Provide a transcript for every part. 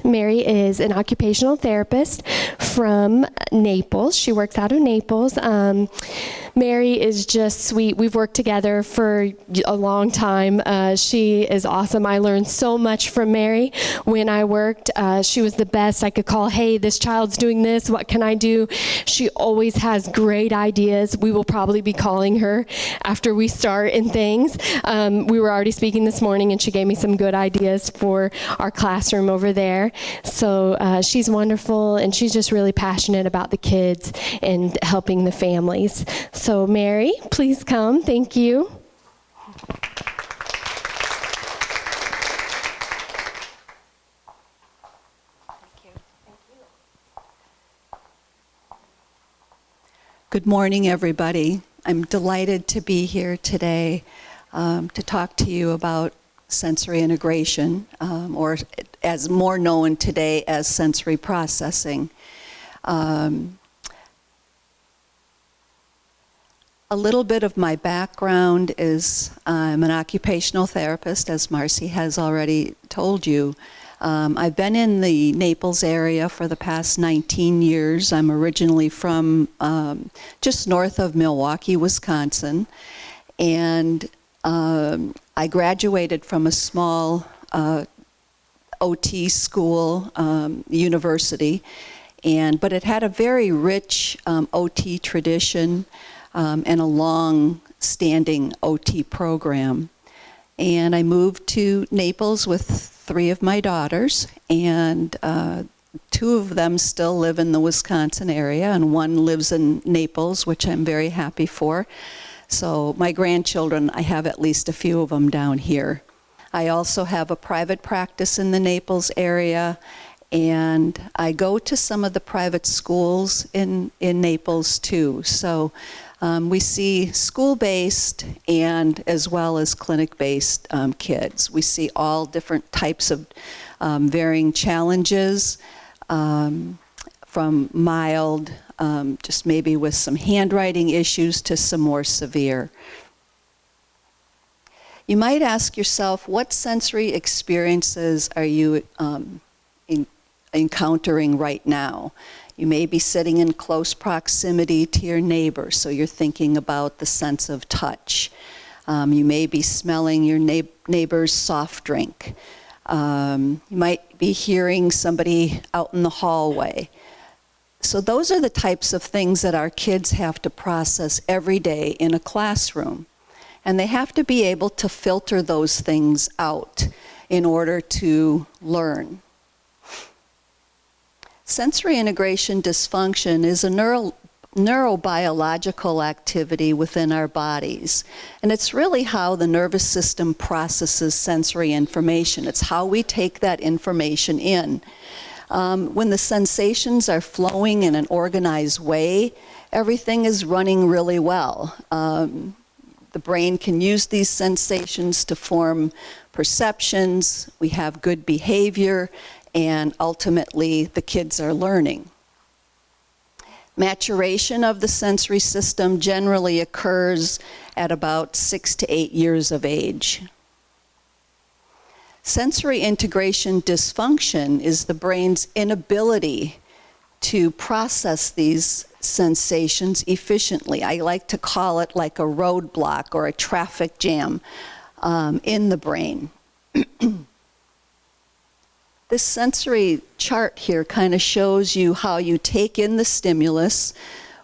Mary is an occupational therapist from Naples. She works out of Naples. Mary is just sweet. We've worked together for a long time. She is awesome. I learned so much from Mary when I worked. She was the best. I could call, hey, this child's doing this. What can I do? She always has great ideas. We will probably be calling her after we start in things. We were already speaking this morning, and she gave me some good ideas for our classroom over there. So she's wonderful, and she's just really passionate about the kids and helping the families. So Mary, please come. Thank you. Good morning, everybody. I'm delighted to be here today to talk to you about sensory integration, or as more known today as sensory processing. A little bit of my background is I'm an occupational therapist, as Marcy has already told you. I've been in the Naples area for the past 19 years. I'm originally from just north of Milwaukee, Wisconsin. And I graduated from a small OT school, university, but it had a very rich OT tradition and a long-standing OT program. And I moved to Naples with 3 of my daughters, and 2 of them still live in the Wisconsin area, and 1 lives in Naples, which I'm very happy for. So my grandchildren, I have at least a few of them down here. I also have a private practice in the Naples area, and I go to some of the private schools in Naples too. So we see school-based and as well as clinic-based kids. We see all different types of varying challenges, from mild, just maybe with some handwriting issues, to some more severe. You might ask yourself, what sensory experiences are you encountering right now? You may be sitting in close proximity to your neighbor, so you're thinking about the sense of touch. You may be smelling your neighbor's soft drink. You might be hearing somebody out in the hallway. So those are the types of things that our kids have to process every day in a classroom. And they have to be able to filter those things out in order to learn. Sensory integration dysfunction is a neurobiological activity within our bodies. And it's really how the nervous system processes sensory information. It's how we take that information in. When the sensations are flowing in an organized way, everything is running really well. The brain can use these sensations to form perceptions. We have good behavior, and ultimately the kids are learning. Maturation of the sensory system generally occurs at about 6 to 8 years of age. Sensory integration dysfunction is the brain's inability to process these sensations efficiently. I like to call it like a roadblock or a traffic jam in the brain. This sensory chart here kind of shows you how you take in the stimulus,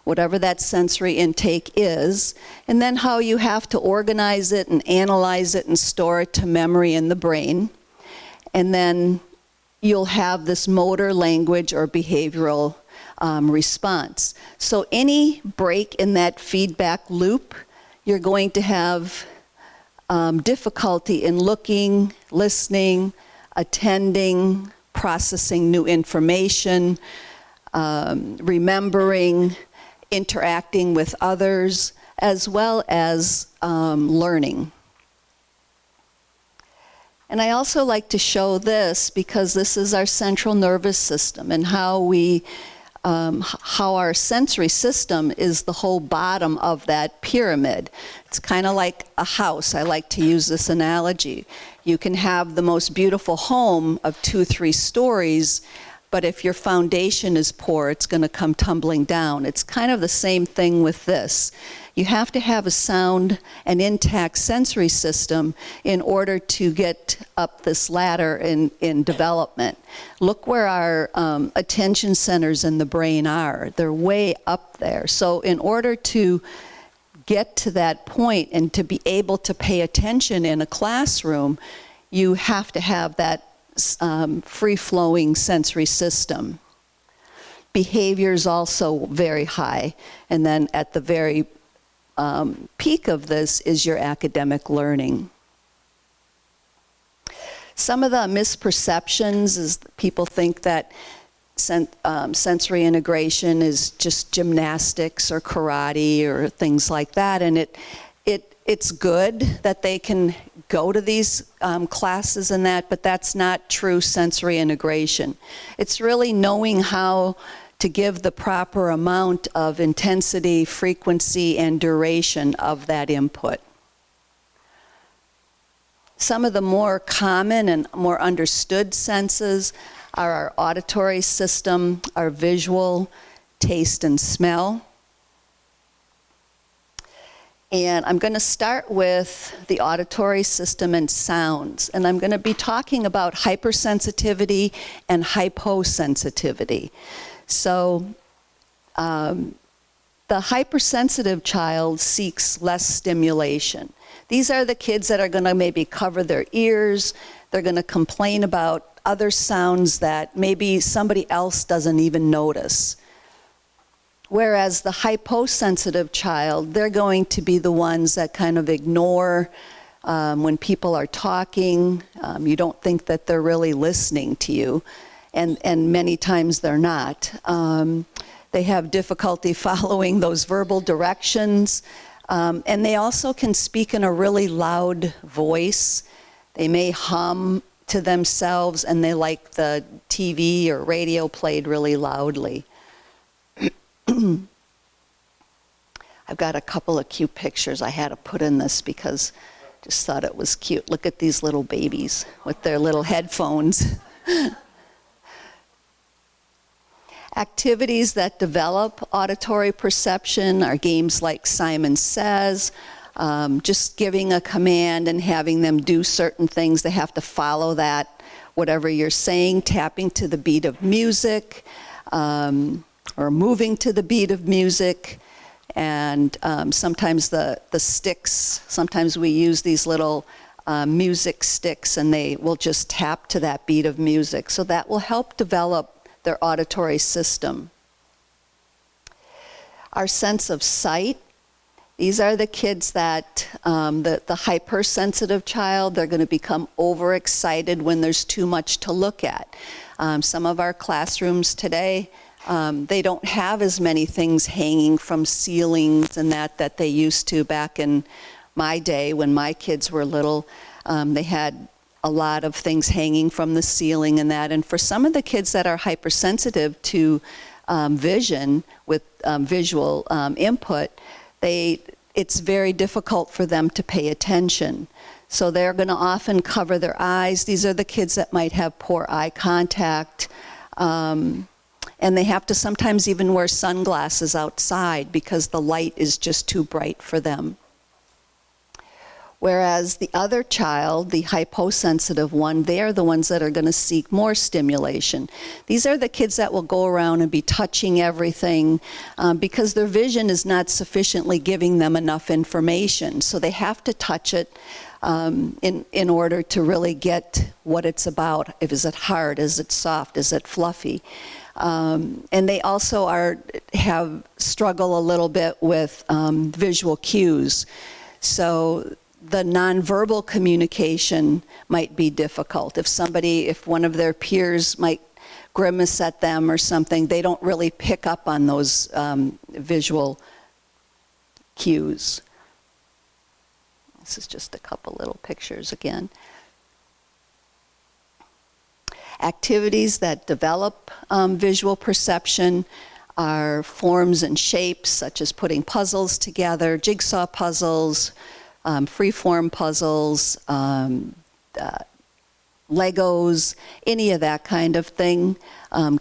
whatever that sensory intake is, and then how you have to organize it and analyze it and store it to memory in the brain. And then you'll have this motor, language, or behavioral response. So any break in that feedback loop, you're going to have difficulty in looking, listening, attending, processing new information, remembering, interacting with others, as well as learning. And I also like to show this because this is our central nervous system and how we how our sensory system is the whole bottom of that pyramid. It's kind of like a house. I like to use this analogy. You can have the most beautiful home of 2-3 stories, but if your foundation is poor, it's going to come tumbling down. It's kind of the same thing with this. You have to have a sound and intact sensory system in order to get up this ladder in development. Look where our attention centers in the brain are. They're way up there. So in order to get to that point and to be able to pay attention in a classroom, you have to have that free-flowing sensory system. Behavior is also very high. And then at the very peak of this is your academic learning. Some of the misperceptions is people think that sensory integration is just gymnastics or karate or things like that, and it's good that they can go to these classes and that, but that's not true sensory integration. It's really knowing how to give the proper amount of intensity, frequency, and duration of that input. Some of the more common and more understood senses are our auditory system, our visual, taste, and smell. And I'm going to start with the auditory system and sounds. And I'm going to be talking about hypersensitivity and hyposensitivity. So the hypersensitive child seeks less stimulation. These are the kids that are going to maybe cover their ears. They're going to complain about other sounds that maybe somebody else doesn't even notice. Whereas the hyposensitive child, they're going to be the ones that kind of ignore when people are talking. You don't think that they're really listening to you, and many times they're not. They have difficulty following those verbal directions, and they also can speak in a really loud voice. They may hum to themselves, and they like the TV or radio played really loudly. I've got a couple of cute pictures I had to put in this because I just thought it was cute. Look at these little babies with their little headphones. Activities that develop auditory perception are games like Simon Says, just giving a command and having them do certain things. They have to follow that, whatever you're saying, tapping to the beat of music, or moving to the beat of music. And sometimes the sticks, sometimes we use these little music sticks, and they will just tap to that beat of music. So that will help develop their auditory system. Our sense of sight, these are the kids that, the hypersensitive child, they're going to become overexcited when there's too much to look at. Some of our classrooms today, they don't have as many things hanging from ceilings and that they used to back in my day when my kids were little. They had a lot of things hanging from the ceiling and that. And for some of the kids that are hypersensitive to vision with visual input, it's very difficult for them to pay attention. So they're going to often cover their eyes. These are the kids that might have poor eye contact. And they have to sometimes even wear sunglasses outside because the light is just too bright for them. Whereas the other child, the hyposensitive one, they're the ones that are going to seek more stimulation. These are the kids that will go around and be touching everything because their vision is not sufficiently giving them enough information. So they have to touch it in order to really get what it's about. Is it hard? Is it soft? Is it fluffy? And they also struggle a little bit with visual cues. So the nonverbal communication might be difficult. If one of their peers might grimace at them or something, they don't really pick up on those visual cues. This is just a couple little pictures again. Activities that develop visual perception are forms and shapes, such as putting puzzles together, jigsaw puzzles, free-form puzzles, Legos, any of that kind of thing.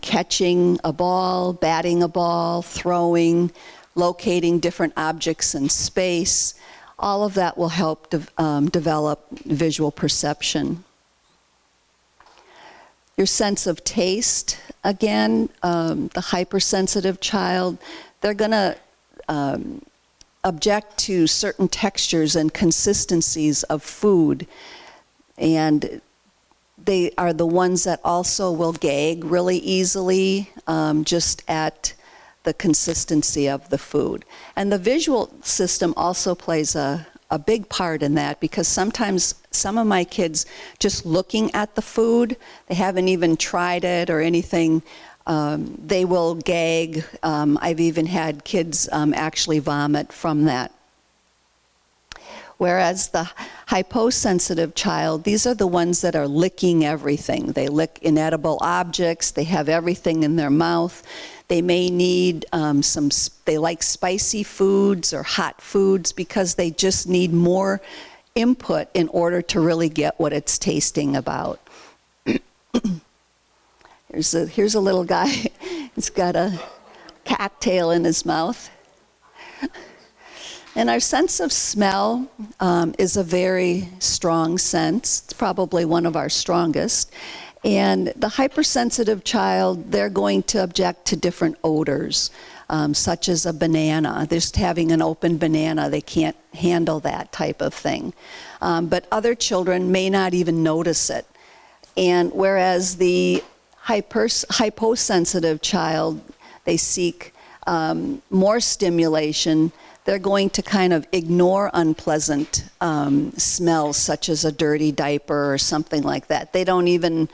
Catching a ball, batting a ball, throwing, locating different objects in space. All of that will help develop visual perception. Your sense of taste, again, the hypersensitive child, they're going to object to certain textures and consistencies of food. And they are the ones that also will gag really easily just at the consistency of the food. And the visual system also plays a big part in that, because sometimes some of my kids, just looking at the food, they haven't even tried it or anything, they will gag. I've even had kids actually vomit from that. Whereas the hyposensitive child, these are the ones that are licking everything. They lick inedible objects, they have everything in their mouth. They may need they like spicy foods or hot foods because they just need more input in order to really get what it's tasting about. Here's a little guy. He's got a cattail in his mouth. And our sense of smell is a very strong sense. It's probably one of our strongest. And the hypersensitive child, they're going to object to different odors, such as a banana. Just having an open banana, they can't handle that type of thing. But other children may not even notice it. And whereas the hyposensitive child, they seek more stimulation, they're going to kind of ignore unpleasant smells, such as a dirty diaper or something like that. They don't even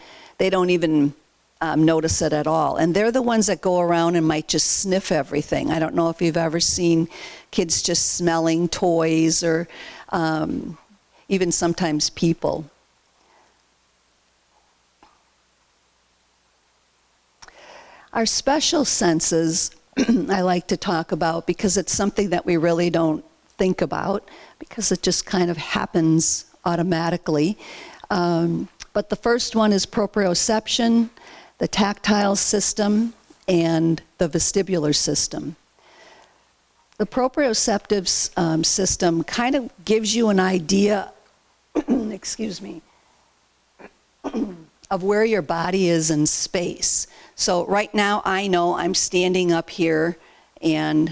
notice it at all. And they're the ones that go around and might just sniff everything. I don't know if you've ever seen kids just smelling toys or even sometimes people. Our special senses I like to talk about, because it's something that we really don't think about, because it just kind of happens automatically. But the first one is proprioception, the tactile system, and the vestibular system. The proprioceptive system kind of gives you an idea, excuse me, of where your body is in space. So right now I know I'm standing up here and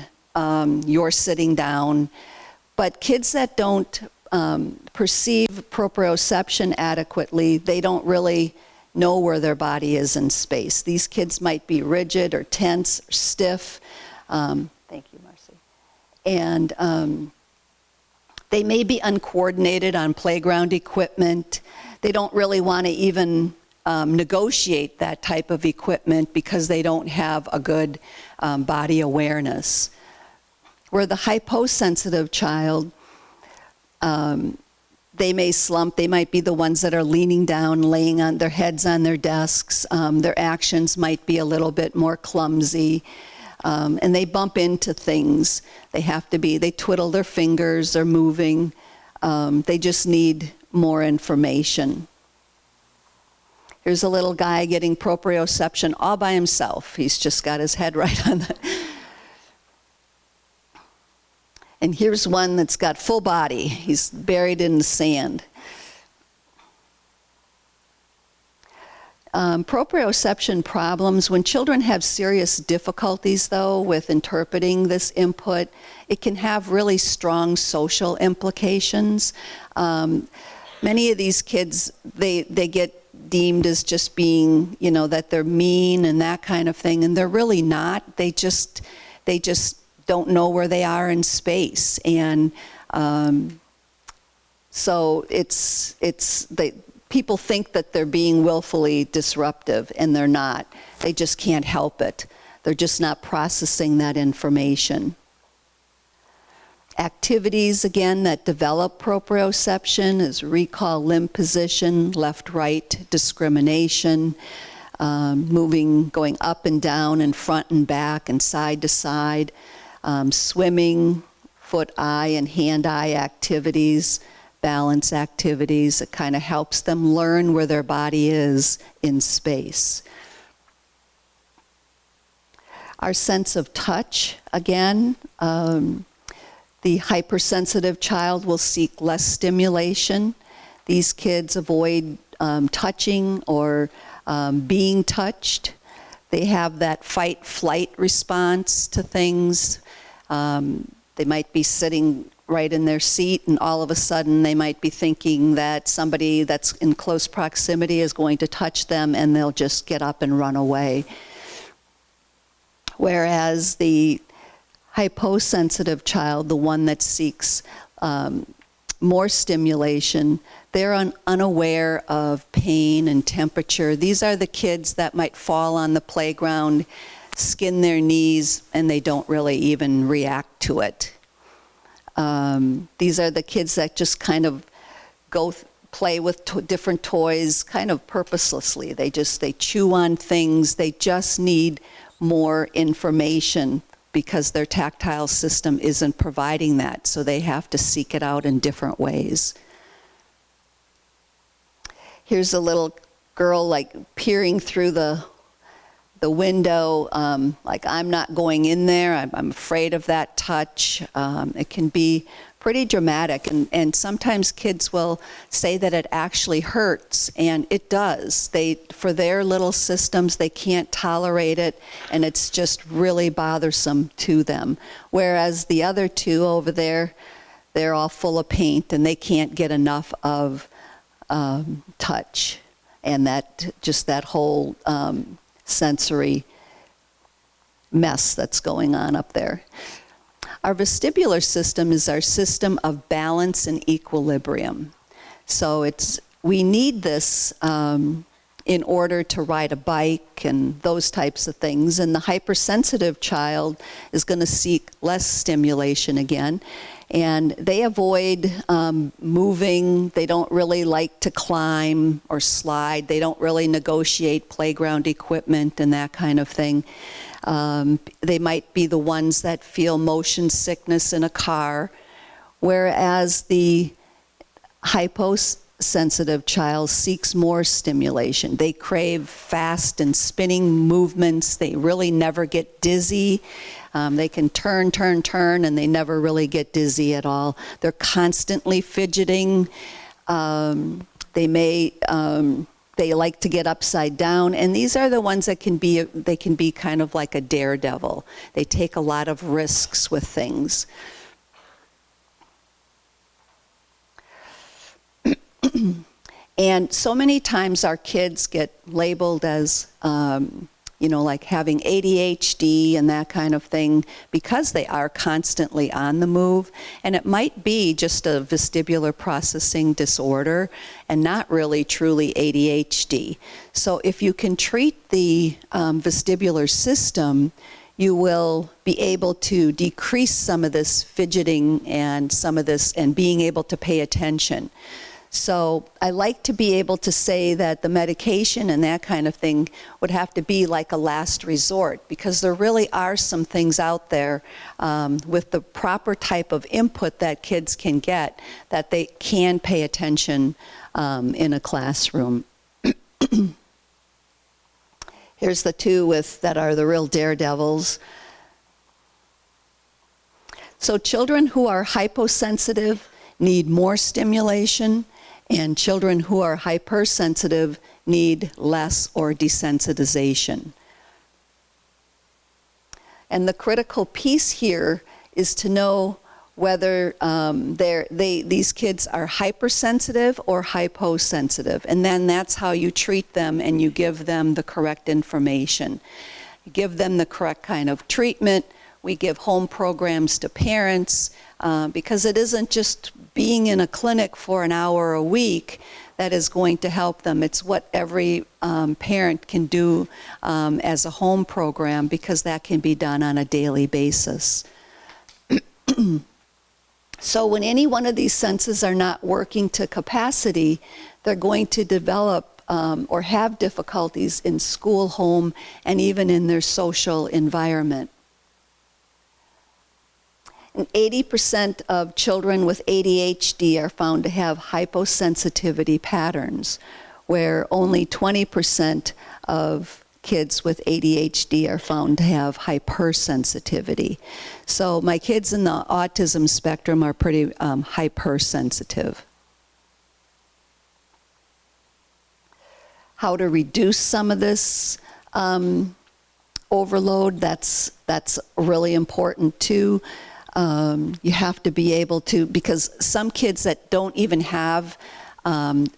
you're sitting down. But kids that don't perceive proprioception adequately, they don't really know where their body is in space. These kids might be rigid or tense or stiff. Thank you, Marcy. And they may be uncoordinated on playground equipment. They don't really want to even negotiate that type of equipment because they don't have a good body awareness. Where the hyposensitive child, they may slump. They might be the ones that are leaning down, laying on their heads on their desks. Their actions might be a little bit more clumsy. And they bump into things. They twiddle their fingers, they're moving. They just need more information. Here's a little guy getting proprioception all by himself. He's just got his head right on the... And here's one that's got full body. He's buried in the sand. Proprioception problems, when children have serious difficulties, though, with interpreting this input, it can have really strong social implications. Many of these kids, they get deemed as just being, that they're mean and that kind of thing, and they're really not. They just don't know where they are in space, and so people think that they're being willfully disruptive, and they're not. They just can't help it. They're just not processing that information. Activities, again, that develop proprioception is recall limb position, left-right discrimination, moving, going up and down and front and back and side to side, swimming, foot-eye and hand-eye activities, balance activities. It kind of helps them learn where their body is in space. Our sense of touch, again, the hypersensitive child will seek less stimulation. These kids avoid touching or being touched. They have that fight-flight response to things. They might be sitting right in their seat, and all of a sudden they might be thinking that somebody that's in close proximity is going to touch them, and they'll just get up and run away. Whereas the hyposensitive child, the one that seeks more stimulation, they're unaware of pain and temperature. These are the kids that might fall on the playground, skin their knees, and they don't really even react to it. These are the kids that just kind of play with different toys kind of purposelessly. They chew on things. They just need more information because their tactile system isn't providing that, so they have to seek it out in different ways. Here's a little girl like peering through the window, like, I'm not going in there, I'm afraid of that touch. It can be pretty dramatic, and sometimes kids will say that it actually hurts, and it does. For their little systems, they can't tolerate it, and it's just really bothersome to them. Whereas the other two over there, they're all full of paint, and they can't get enough of touch, and that whole sensory mess that's going on up there. Our vestibular system is our system of balance and equilibrium. So we need this in order to ride a bike and those types of things. And the hypersensitive child is going to seek less stimulation again. And they avoid moving. They don't really like to climb or slide. They don't really negotiate playground equipment and that kind of thing. They might be the ones that feel motion sickness in a car, whereas the hyposensitive child seeks more stimulation. They crave fast and spinning movements. They really never get dizzy. They can turn, and they never really get dizzy at all. They're constantly fidgeting. They like to get upside down, and these are the ones that can be kind of like a daredevil. They take a lot of risks with things. And so many times our kids get labeled as like having ADHD and that kind of thing because they are constantly on the move. And it might be just a vestibular processing disorder and not really truly ADHD. So if you can treat the vestibular system, you will be able to decrease some of this fidgeting and some of this and being able to pay attention. So I like to be able to say that the medication and that kind of thing would have to be like a last resort, because there really are some things out there with the proper type of input that kids can get that they can pay attention in a classroom. Here's the two that are the real daredevils. So children who are hyposensitive need more stimulation, and children who are hypersensitive need less or desensitization. And the critical piece here is to know whether these kids are hypersensitive or hyposensitive. And then that's how you treat them, and you give them the correct information. You give them the correct kind of treatment. We give home programs to parents, because it isn't just being in a clinic for an hour a week that is going to help them. It's what every parent can do as a home program, because that can be done on a daily basis. So when any one of these senses are not working to capacity, they're going to develop or have difficulties in school, home, and even in their social environment. And 80% of children with ADHD are found to have hyposensitivity patterns, where only 20% of kids with ADHD are found to have hypersensitivity. So my kids in the autism spectrum are pretty hypersensitive. How to reduce some of this overload, that's really important too. You have to be able to, because some kids that don't even have,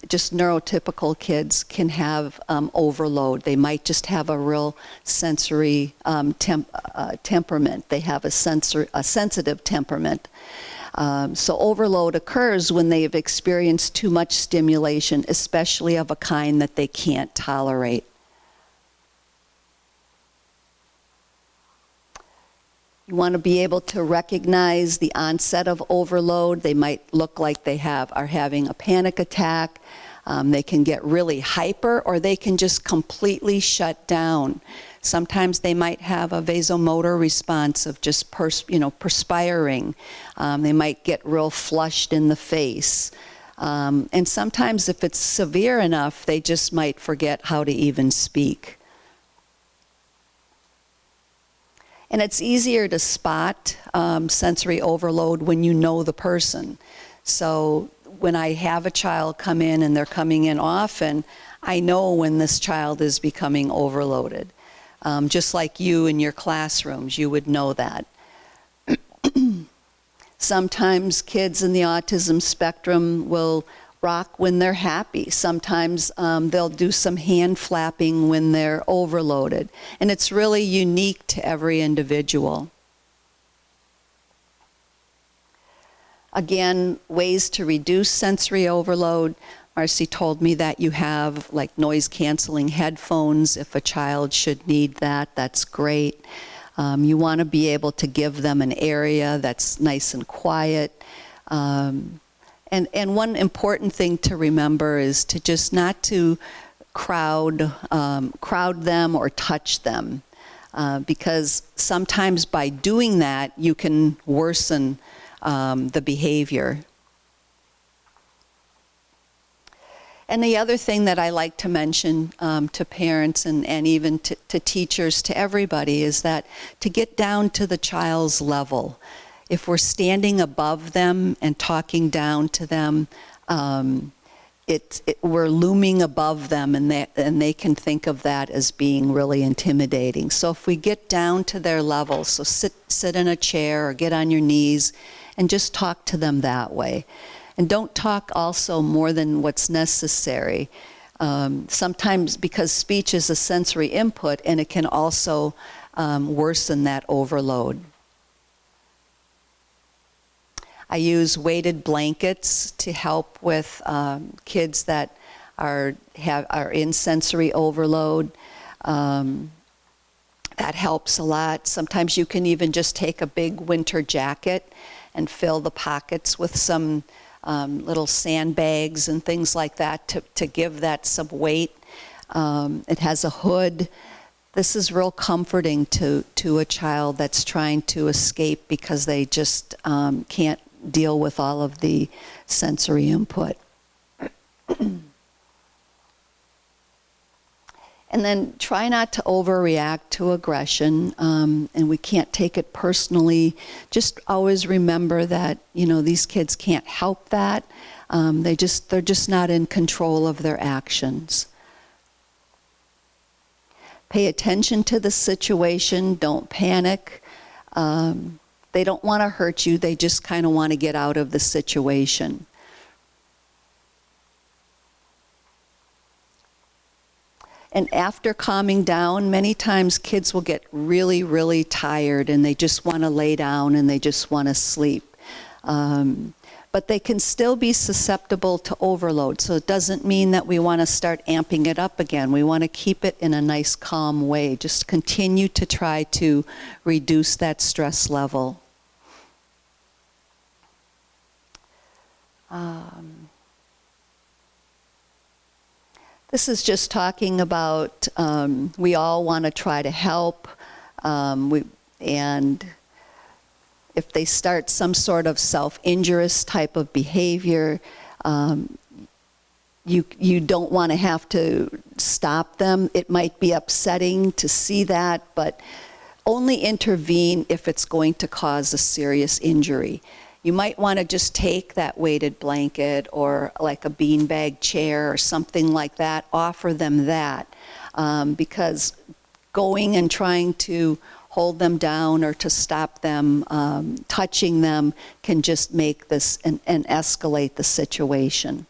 just neurotypical kids can have overload. They might just have a real sensory temperament. They have a sensitive temperament. So overload occurs when they have experienced too much stimulation, especially of a kind that they can't tolerate. You want to be able to recognize the onset of overload. They might look like they are having a panic attack. They can get really hyper, or they can just completely shut down. Sometimes they might have a vasomotor response of just perspiring. They might get real flushed in the face. And sometimes if it's severe enough, they just might forget how to even speak. And it's easier to spot sensory overload when you know the person. So when I have a child come in and they're coming in often, I know when this child is becoming overloaded. Just like you in your classrooms, you would know that. Sometimes kids in the autism spectrum will rock when they're happy. Sometimes they'll do some hand flapping when they're overloaded. And it's really unique to every individual. Again, ways to reduce sensory overload. Marcy told me that you have like noise canceling headphones. If a child should need that, that's great. You want to be able to give them an area that's nice and quiet. And one important thing to remember is to just not to crowd them or touch them. Because sometimes by doing that, you can worsen the behavior. And the other thing that I like to mention to parents and even to teachers, to everybody, is that to get down to the child's level. If we're standing above them and talking down to them, we're looming above them, and they can think of that as being really intimidating. So if we get down to their level, so sit in a chair or get on your knees and just talk to them that way. And don't talk also more than what's necessary. Sometimes, because speech is a sensory input, and it can also worsen that overload. I use weighted blankets to help with kids that are in sensory overload. That helps a lot. Sometimes you can even just take a big winter jacket and fill the pockets with some little sandbags and things like that to give that some weight. It has a hood. This is real comforting to a child that's trying to escape because they just can't deal with all of the sensory input. And then try not to overreact to aggression, and we can't take it personally. Just always remember that, these kids can't help that. They're just not in control of their actions. Pay attention to the situation, don't panic. They don't want to hurt you, they just kind of want to get out of the situation. And after calming down, many times kids will get really, really tired and they just want to lay down and they just want to sleep. But they can still be susceptible to overload. So it doesn't mean that we want to start amping it up again. We want to keep it in a nice, calm way. Just continue to try to reduce that stress level. This is just talking about we all want to try to help, and if they start some sort of self-injurious type of behavior, you don't want to have to stop them. It might be upsetting to see that, but only intervene if it's going to cause a serious injury. You might want to just take that weighted blanket or like a beanbag chair or something like that, offer them that, because going and trying to hold them down or to stop them touching them can just make this and escalate the situation.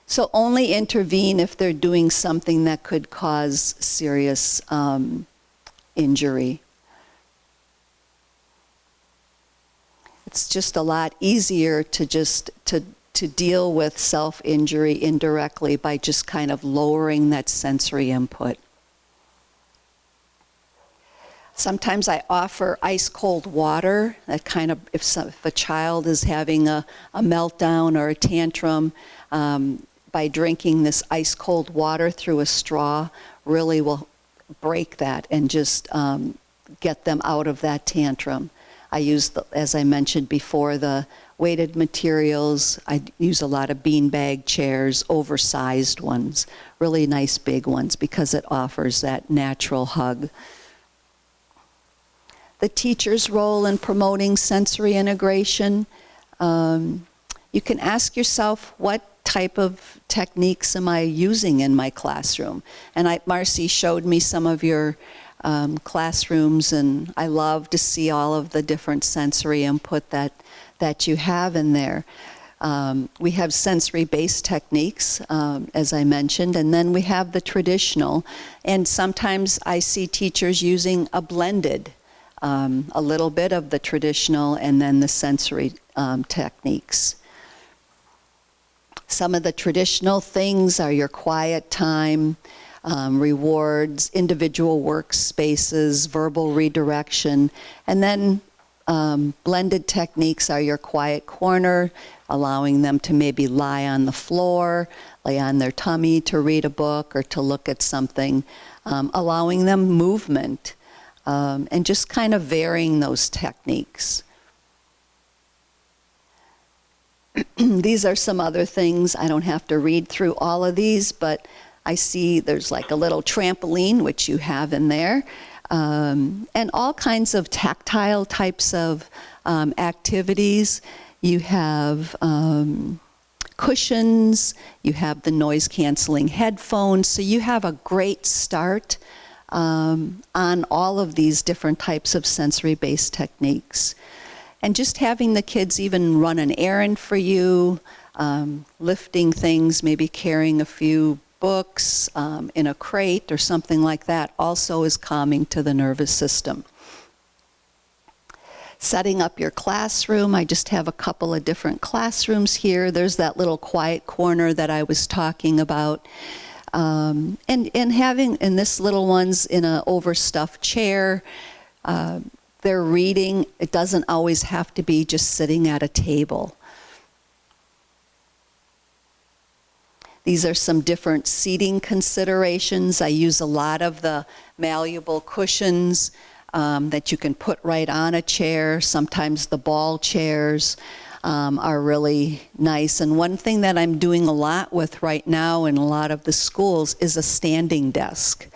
So only intervene if they're doing something that could cause serious injury. It's just a lot easier to deal with self-injury indirectly by just kind of lowering that sensory input. Sometimes I offer ice cold water, that kind of, if a child is having a meltdown or a tantrum, by drinking this ice cold water through a straw really will break that and just get them out of that tantrum. I use, as I mentioned before, the weighted materials. I use a lot of beanbag chairs, oversized ones, really nice big ones, because it offers that natural hug. The teacher's role in promoting sensory integration. You can ask yourself, what type of techniques am I using in my classroom? And Marcy showed me some of your classrooms, and I love to see all of the different sensory input that you have in there. We have sensory-based techniques, as I mentioned, and then we have the traditional. And sometimes I see teachers using a blended, a little bit of the traditional and then the sensory techniques. Some of the traditional things are your quiet time, rewards, individual workspaces, verbal redirection, and then blended techniques are your quiet corner, allowing them to maybe lie on the floor, lay on their tummy to read a book or to look at something, allowing them movement, and just kind of varying those techniques. These are some other things. I don't have to read through all of these, but I see there's like a little trampoline, which you have in there, and all kinds of tactile types of activities. You have cushions, you have the noise-canceling headphones, so you have a great start on all of these different types of sensory-based techniques. And just having the kids even run an errand for you, lifting things, maybe carrying a few books in a crate or something like that, also is calming to the nervous system. Setting up your classroom, I just have a couple of different classrooms here. There's that little quiet corner that I was talking about. And having, and this little one's in an overstuffed chair. They're reading. It doesn't always have to be just sitting at a table. These are some different seating considerations. I use a lot of the malleable cushions that you can put right on a chair. Sometimes the ball chairs are really nice. And one thing that I'm doing a lot with right now in a lot of the schools is a standing desk.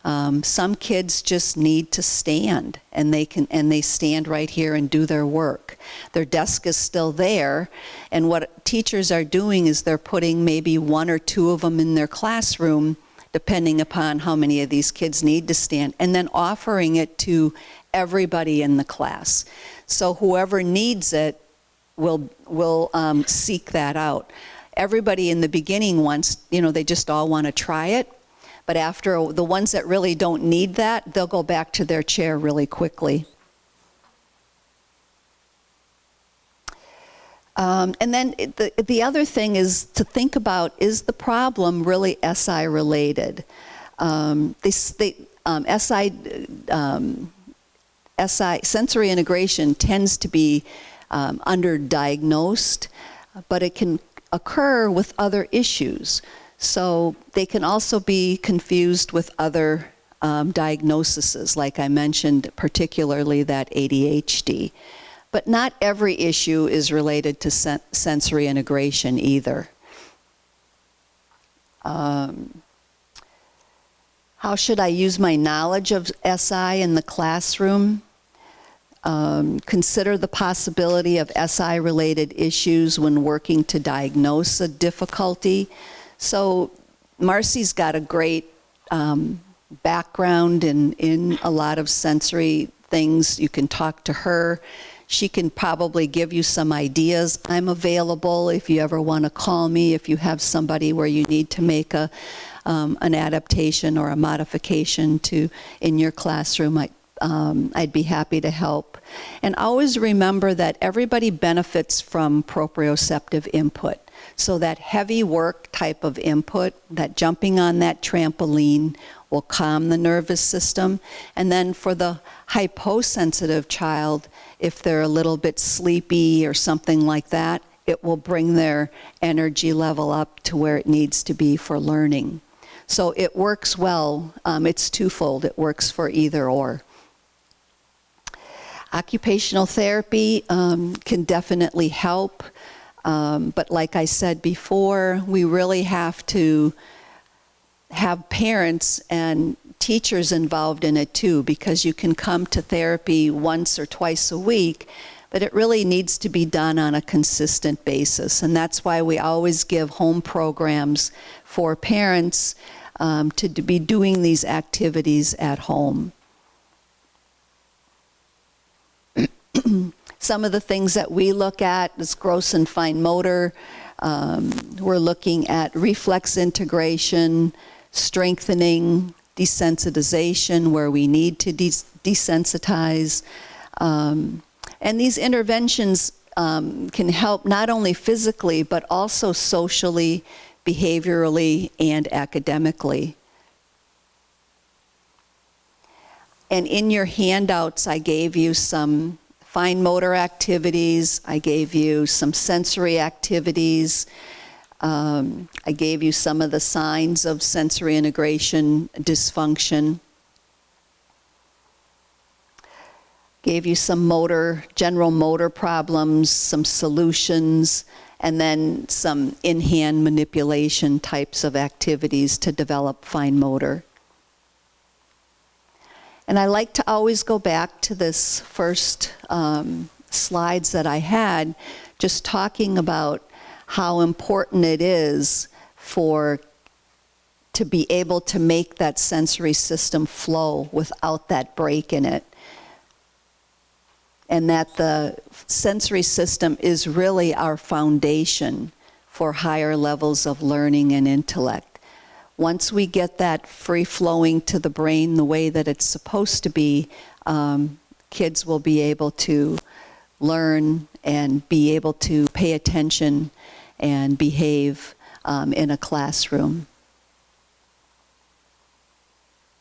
Some kids just need to stand, and they stand right here and do their work. Their desk is still there, and what teachers are doing is they're putting maybe one or two of them in their classroom, depending upon how many of these kids need to stand, and then offering it to everybody in the class. So whoever needs it will seek that out. Everybody in the beginning wants, they just all want to try it. But after, the ones that really don't need that, they'll go back to their chair really quickly. And then the other thing is to think about, is the problem really SI related? SI sensory integration tends to be underdiagnosed, but it can occur with other issues. So they can also be confused with other diagnoses, like I mentioned, particularly that ADHD. But not every issue is related to sensory integration either. How should I use my knowledge of SI in the classroom? Consider the possibility of SI-related issues when working to diagnose a difficulty. So Marcy's got a great background in a lot of sensory things. You can talk to her. She can probably give you some ideas. I'm available if you ever want to call me, if you have somebody where you need to make an adaptation or a modification in your classroom. I'd be happy to help. And always remember that everybody benefits from proprioceptive input. So that heavy work type of input, that jumping on that trampoline, will calm the nervous system. And then for the hyposensitive child, if they're a little bit sleepy or something like that, it will bring their energy level up to where it needs to be for learning. So it works well. It's twofold. It works for either or. Occupational therapy can definitely help. But like I said before, we really have to have parents and teachers involved in it too, because you can come to therapy once or twice a week, but it really needs to be done on a consistent basis. And that's why we always give home programs for parents to be doing these activities at home. Some of the things that we look at is gross and fine motor. We're looking at reflex integration, strengthening, desensitization where we need to desensitize. And these interventions can help not only physically, but also socially, behaviorally, and academically. And in your handouts, I gave you some fine motor activities. I gave you some sensory activities. I gave you some of the signs of sensory integration dysfunction. Gave you some general motor problems, some solutions, and then some in-hand manipulation types of activities to develop fine motor. And I like to always go back to this first slides that I had, just talking about how important it is to be able to make that sensory system flow without that break in it. And that the sensory system is really our foundation for higher levels of learning and intellect. Once we get that free flowing to the brain the way that it's supposed to be, kids will be able to learn and be able to pay attention and behave in a classroom.